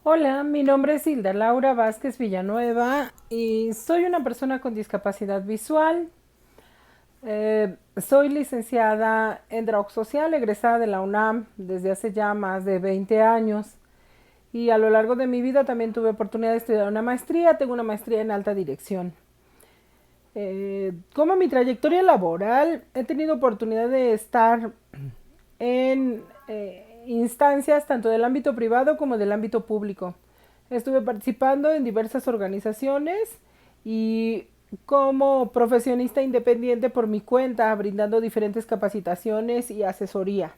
Hola, mi nombre es Hilda Laura Vázquez Villanueva y soy una persona con discapacidad visual. Soy licenciada en Trabajo Social, egresada de la UNAM desde hace ya más de 20 años y a lo largo de mi vida también tuve oportunidad de estudiar una maestría, tengo una maestría en alta dirección. Como mi trayectoria laboral, he tenido oportunidad de estar en instancias tanto del ámbito privado como del ámbito público. Estuve participando en diversas organizaciones y como profesionista independiente por mi cuenta, brindando diferentes capacitaciones y asesoría.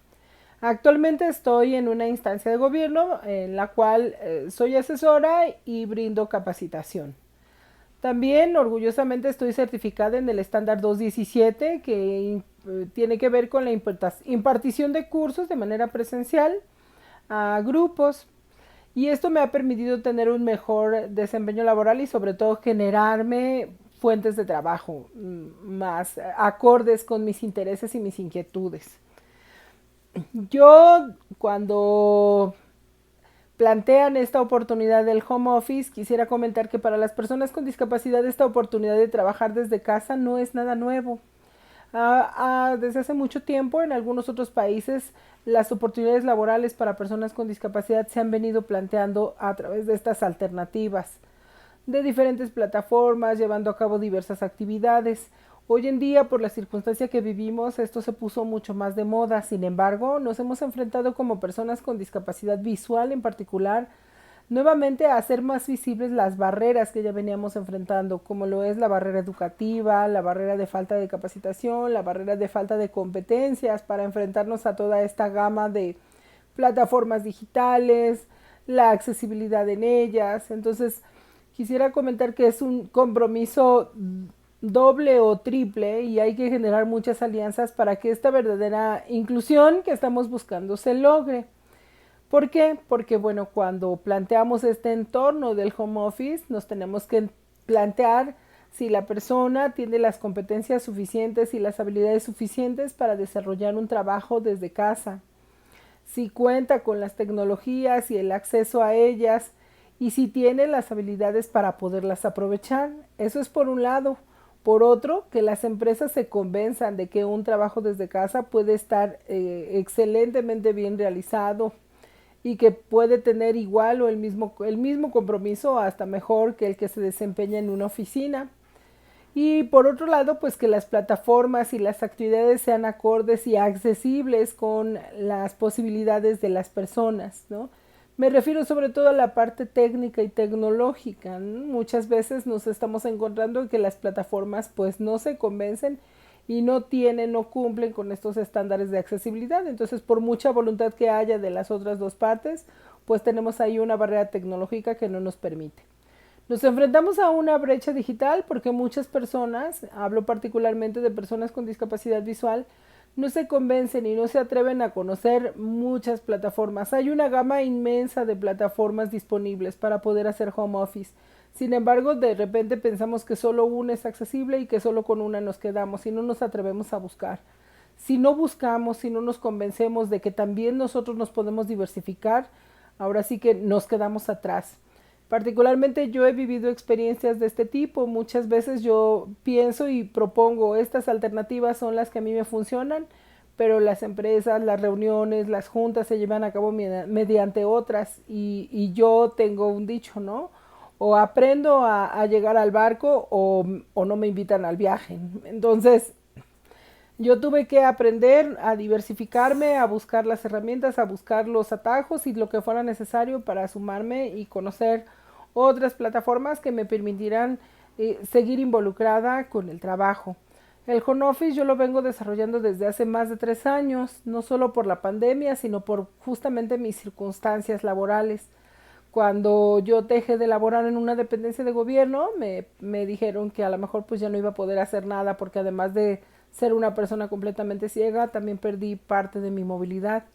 Actualmente estoy en una instancia de gobierno en la cual soy asesora y brindo capacitación. También orgullosamente estoy certificada en el estándar 217 que tiene que ver con la impartición de cursos de manera presencial a grupos y esto me ha permitido tener un mejor desempeño laboral y sobre todo generarme fuentes de trabajo más acordes con mis intereses y mis inquietudes. Yo cuando plantean esta oportunidad del home office, quisiera comentar que para las personas con discapacidad esta oportunidad de trabajar desde casa no es nada nuevo. Desde hace mucho tiempo en algunos otros países las oportunidades laborales para personas con discapacidad se han venido planteando a través de estas alternativas de diferentes plataformas, llevando a cabo diversas actividades. Hoy en día, por la circunstancia que vivimos, esto se puso mucho más de moda. Sin embargo, nos hemos enfrentado como personas con discapacidad visual en particular, nuevamente a hacer más visibles las barreras que ya veníamos enfrentando, como lo es la barrera educativa, la barrera de falta de capacitación, la barrera de falta de competencias para enfrentarnos a toda esta gama de plataformas digitales, la accesibilidad en ellas. Entonces, quisiera comentar que es un compromiso doble o triple y hay que generar muchas alianzas para que esta verdadera inclusión que estamos buscando se logre. ¿Por qué? Porque bueno, cuando planteamos este entorno del home office, nos tenemos que plantear si la persona tiene las competencias suficientes y las habilidades suficientes para desarrollar un trabajo desde casa, si cuenta con las tecnologías y el acceso a ellas y si tiene las habilidades para poderlas aprovechar. Eso es por un lado. Por otro, que las empresas se convenzan de que un trabajo desde casa puede estar excelentemente bien realizado y que puede tener igual o el mismo compromiso, hasta mejor que el que se desempeña en una oficina. Y por otro lado, pues que las plataformas y las actividades sean acordes y accesibles con las posibilidades de las personas, ¿no? Me refiero sobre todo a la parte técnica y tecnológica, ¿no? Muchas veces nos estamos encontrando que las plataformas pues no se convencen y no tienen, no cumplen con estos estándares de accesibilidad. Entonces, por mucha voluntad que haya de las otras dos partes, pues tenemos ahí una barrera tecnológica que no nos permite. Nos enfrentamos a una brecha digital porque muchas personas, hablo particularmente de personas con discapacidad visual, no se convencen y no se atreven a conocer muchas plataformas. Hay una gama inmensa de plataformas disponibles para poder hacer home office. Sin embargo, de repente pensamos que solo una es accesible y que solo con una nos quedamos y no nos atrevemos a buscar. Si no buscamos, si no nos convencemos de que también nosotros nos podemos diversificar, ahora sí que nos quedamos atrás. Particularmente yo he vivido experiencias de este tipo. Muchas veces yo pienso y propongo estas alternativas son las que a mí me funcionan, pero las empresas, las reuniones, las juntas se llevan a cabo mediante otras y yo tengo un dicho, ¿no? O aprendo a llegar al barco o no me invitan al viaje. Entonces, yo tuve que aprender a diversificarme, a buscar las herramientas, a buscar los atajos y lo que fuera necesario para sumarme y conocer otras plataformas que me permitieran seguir involucrada con el trabajo. El home office yo lo vengo desarrollando desde hace más de 3 años, no solo por la pandemia, sino por justamente mis circunstancias laborales. Cuando yo dejé de laborar en una dependencia de gobierno, me dijeron que a lo mejor pues ya no iba a poder hacer nada porque además de ser una persona completamente ciega, también perdí parte de mi movilidad.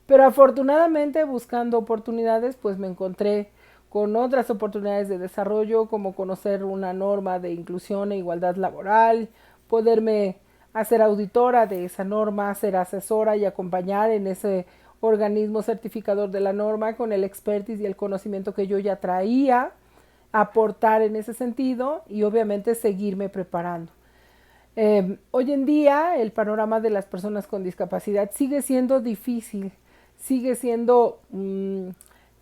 Pero afortunadamente buscando oportunidades, pues me encontré con otras oportunidades de desarrollo, como conocer una norma de inclusión e igualdad laboral, poderme hacer auditora de esa norma, ser asesora y acompañar en ese organismo certificador de la norma con el expertise y el conocimiento que yo ya traía, aportar en ese sentido y obviamente seguirme preparando. Hoy en día el panorama de las personas con discapacidad sigue siendo difícil, sigue siendo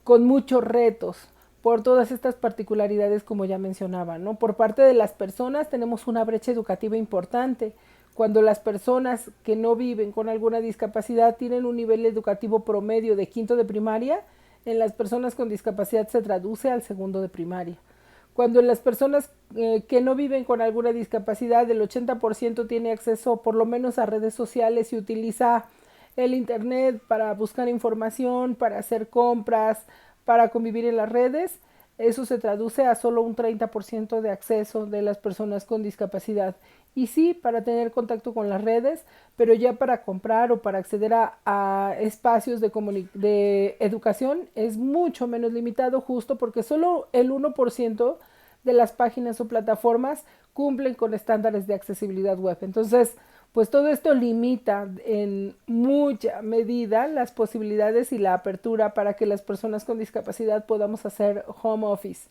con muchos retos por todas estas particularidades como ya mencionaba, ¿no? Por parte de las personas tenemos una brecha educativa importante. Cuando las personas que no viven con alguna discapacidad tienen un nivel educativo promedio de quinto de primaria, en las personas con discapacidad se traduce al segundo de primaria. Cuando las personas que no viven con alguna discapacidad, el 80% tiene acceso por lo menos a redes sociales y utiliza el internet para buscar información, para hacer compras, para convivir en las redes, eso se traduce a solo un 30% de acceso de las personas con discapacidad. Y sí, para tener contacto con las redes, pero ya para comprar o para acceder a espacios de educación es mucho menos limitado, justo porque solo el 1% de las páginas o plataformas cumplen con estándares de accesibilidad web. Entonces, pues todo esto limita en mucha medida las posibilidades y la apertura para que las personas con discapacidad podamos hacer home office.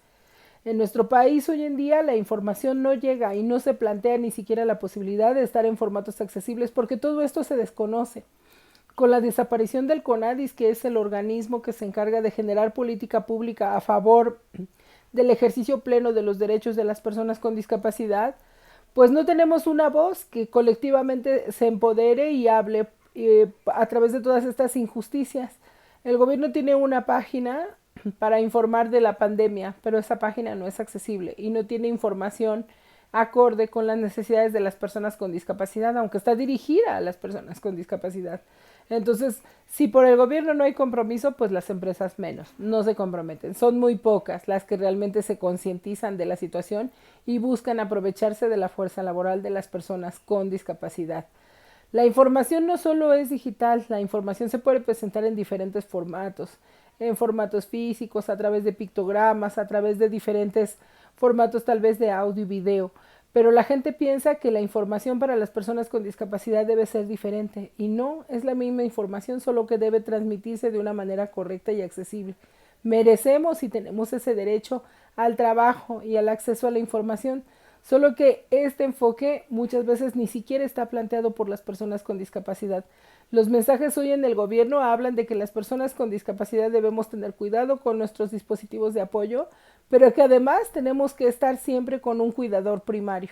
En nuestro país hoy en día la información no llega y no se plantea ni siquiera la posibilidad de estar en formatos accesibles porque todo esto se desconoce. Con la desaparición del CONADIS, que es el organismo que se encarga de generar política pública a favor del ejercicio pleno de los derechos de las personas con discapacidad, pues no tenemos una voz que colectivamente se empodere y hable a través de todas estas injusticias. El gobierno tiene una página para informar de la pandemia, pero esa página no es accesible y no tiene información acorde con las necesidades de las personas con discapacidad, aunque está dirigida a las personas con discapacidad. Entonces, si por el gobierno no hay compromiso, pues las empresas menos, no se comprometen. Son muy pocas las que realmente se concientizan de la situación y buscan aprovecharse de la fuerza laboral de las personas con discapacidad. La información no solo es digital, la información se puede presentar en diferentes formatos, en formatos físicos, a través de pictogramas, a través de diferentes formatos tal vez de audio y video. Pero la gente piensa que la información para las personas con discapacidad debe ser diferente y no, es la misma información, solo que debe transmitirse de una manera correcta y accesible. Merecemos y tenemos ese derecho al trabajo y al acceso a la información, solo que este enfoque muchas veces ni siquiera está planteado por las personas con discapacidad. Los mensajes hoy en el gobierno hablan de que las personas con discapacidad debemos tener cuidado con nuestros dispositivos de apoyo, pero que además tenemos que estar siempre con un cuidador primario.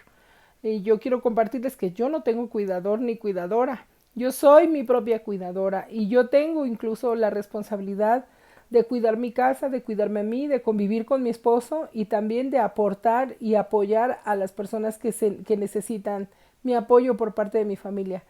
Y yo quiero compartirles que yo no tengo cuidador ni cuidadora. Yo soy mi propia cuidadora y yo tengo incluso la responsabilidad de cuidar mi casa, de cuidarme a mí, de convivir con mi esposo y también de aportar y apoyar a las personas que necesitan mi apoyo por parte de mi familia.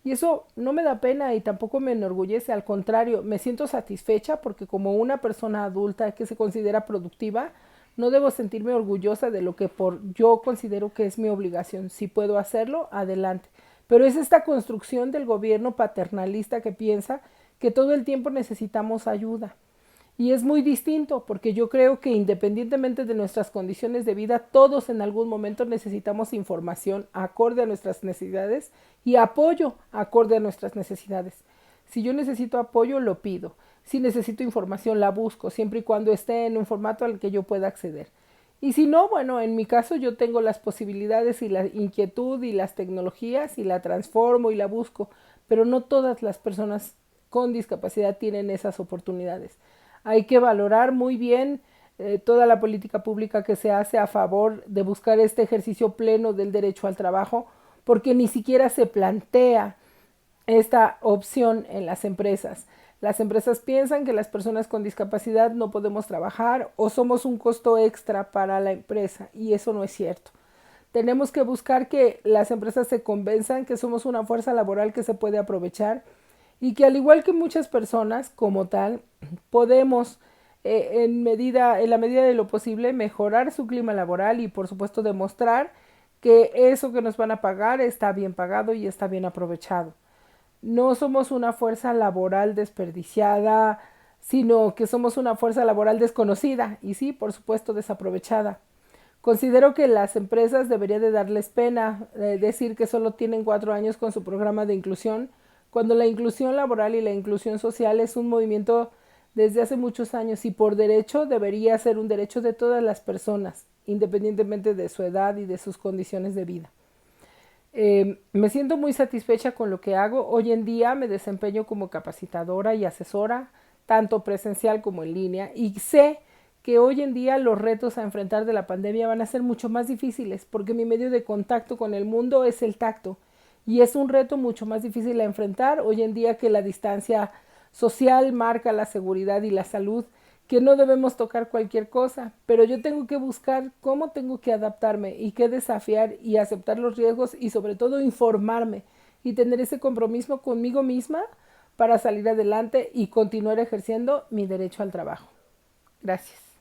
Y eso no me da pena y tampoco me enorgullece, al contrario, me siento satisfecha porque como una persona adulta que se considera productiva, no debo sentirme orgullosa de lo que yo considero que es mi obligación. Si puedo hacerlo, adelante. Pero es esta construcción del gobierno paternalista que piensa que todo el tiempo necesitamos ayuda. Y es muy distinto porque yo creo que independientemente de nuestras condiciones de vida, todos en algún momento necesitamos información acorde a nuestras necesidades y apoyo acorde a nuestras necesidades. Si yo necesito apoyo, lo pido. Si necesito información, la busco, siempre y cuando esté en un formato al que yo pueda acceder. Y si no, bueno, en mi caso yo tengo las posibilidades y la inquietud y las tecnologías y la transformo y la busco, pero no todas las personas con discapacidad tienen esas oportunidades. Hay que valorar muy bien toda la política pública que se hace a favor de buscar este ejercicio pleno del derecho al trabajo, porque ni siquiera se plantea esta opción en las empresas. Las empresas piensan que las personas con discapacidad no podemos trabajar o somos un costo extra para la empresa y eso no es cierto. Tenemos que buscar que las empresas se convenzan que somos una fuerza laboral que se puede aprovechar y que al igual que muchas personas como tal podemos en la medida de lo posible mejorar su clima laboral y por supuesto demostrar que eso que nos van a pagar está bien pagado y está bien aprovechado. No somos una fuerza laboral desperdiciada, sino que somos una fuerza laboral desconocida y sí, por supuesto, desaprovechada. Considero que las empresas deberían de darles pena decir que solo tienen 4 años con su programa de inclusión, cuando la inclusión laboral y la inclusión social es un movimiento desde hace muchos años y por derecho debería ser un derecho de todas las personas, independientemente de su edad y de sus condiciones de vida. Me siento muy satisfecha con lo que hago. Hoy en día me desempeño como capacitadora y asesora, tanto presencial como en línea, y sé que hoy en día los retos a enfrentar de la pandemia van a ser mucho más difíciles porque mi medio de contacto con el mundo es el tacto y es un reto mucho más difícil a enfrentar hoy en día que la distancia social marca la seguridad y la salud, que no debemos tocar cualquier cosa, pero yo tengo que buscar cómo tengo que adaptarme y qué desafiar y aceptar los riesgos y sobre todo informarme y tener ese compromiso conmigo misma para salir adelante y continuar ejerciendo mi derecho al trabajo. Gracias.